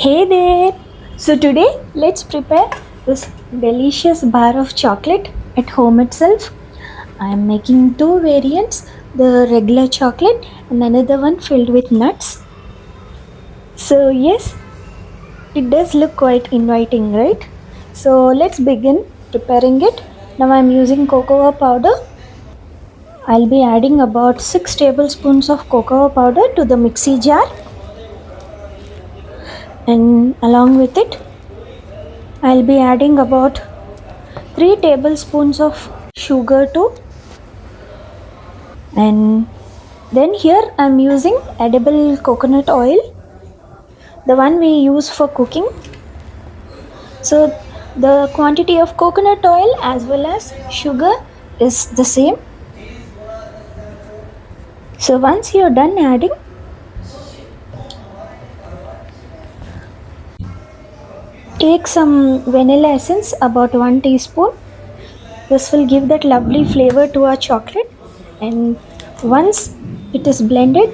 Hey there! So today let's prepare this delicious bar of chocolate at home itself. I am making two variants, the regular chocolate and another one filled with nuts. So yes, it does look quite inviting, right? So let's begin preparing it. Now I am using cocoa powder. I'll be adding about 6 tablespoons of cocoa powder to the mixie jar, and along with it I'll be adding about 3 tablespoons of sugar too. And then here I'm using edible coconut oil, the one we use for cooking. So the quantity of coconut oil as well as sugar is the same. So once you're done adding, take some vanilla essence, about 1 teaspoon. This will give that lovely flavor to our chocolate. And once it is blended,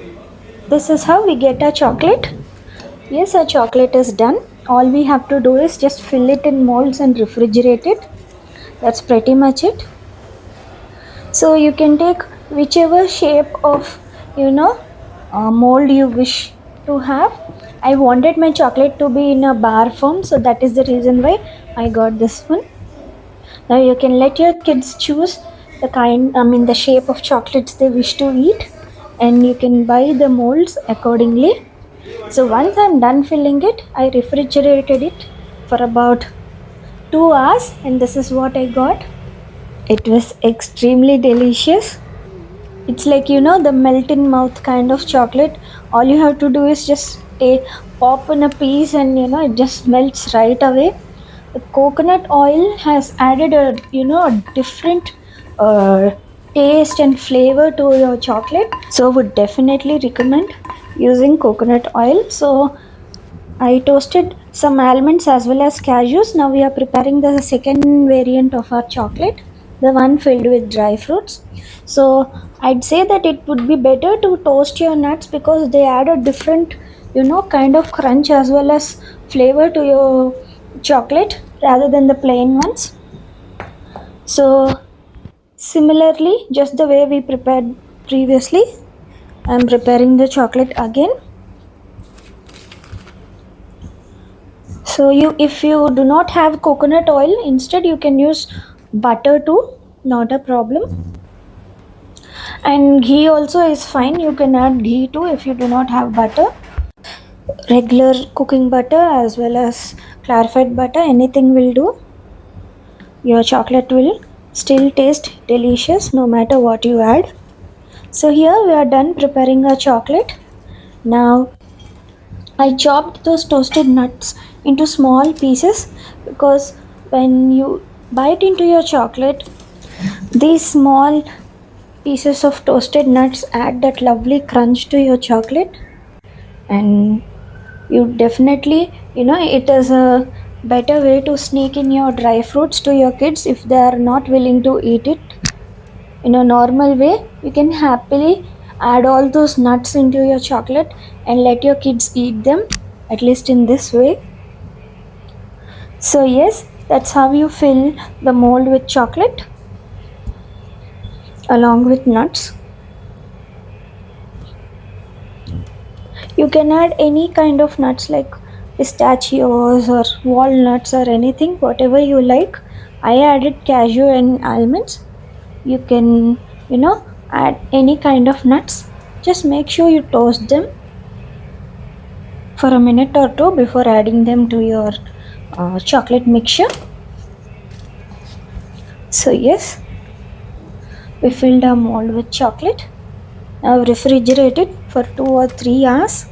this is how we get our chocolate. Yes, our chocolate is done. All we have to do is just fill it in molds and refrigerate it. That's pretty much it. So you can take whichever shape of mold you wish to have. I wanted my chocolate to be in a bar form, so that is the reason why I got this one. Now you can let your kids choose the shape of chocolates they wish to eat, and you can buy the molds accordingly. So once I'm done filling it, I refrigerated it for about 2 hours, and this is what I got. It was extremely delicious. It's like the melt in mouth kind of chocolate. All you have to do is just pop in a piece, and it just melts right away. The coconut oil has added a different uh, taste and flavor to your chocolate. So would definitely recommend using coconut oil. So I toasted some almonds as well as cashews. Now we are preparing the second variant of our chocolate, the one filled with dry fruits. So I'd say that it would be better to toast your nuts because they add a different, kind of crunch as well as flavor to your chocolate rather than the plain ones. So similarly, just the way we prepared previously, I'm preparing the chocolate again. So if you do not have coconut oil, instead you can use butter too, not a problem. And ghee also is fine. You can add ghee too if you do not have butter. Regular cooking butter as well as clarified butter, anything will do. Your chocolate will still taste delicious no matter what you add. So here we are done preparing our chocolate. Now I chopped those toasted nuts into small pieces because when you bite into your chocolate, these small pieces of toasted nuts add that lovely crunch to your chocolate. And you definitely, it is a better way to sneak in your dry fruits to your kids if they are not willing to eat it in a normal way. You can happily add all those nuts into your chocolate and let your kids eat them, at least in this way. So yes, that's how you fill the mold with chocolate along with nuts. You can add any kind of nuts like pistachios or walnuts or anything, whatever you like. I added cashew and almonds. You can, add any kind of nuts. Just make sure you toast them for a minute or two before adding them to your chocolate mixture. So yes, we filled our mold with chocolate. Now refrigerate it for 2 or 3 hours.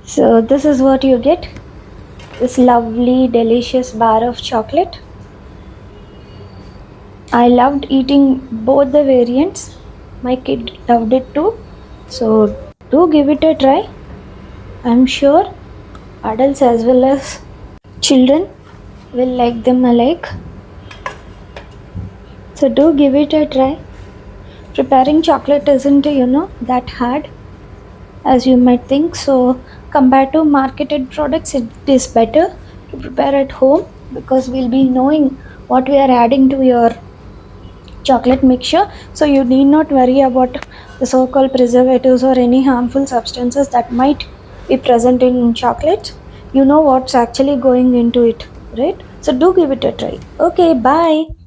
So this is what you get, this lovely delicious bar of chocolate. I loved eating both the variants. My kid loved it too. So do give it a try. I'm sure adults as well as children will like them alike. So do give it a try. Preparing chocolate isn't, that hard. as you might think. So, compared to marketed products, it is better to prepare at home because we'll be knowing what we are adding to your chocolate mixture. So, you need not worry about the so called preservatives or any harmful substances that might be present in chocolate. You know what's actually going into it, right? So, do give it a try. Okay, bye.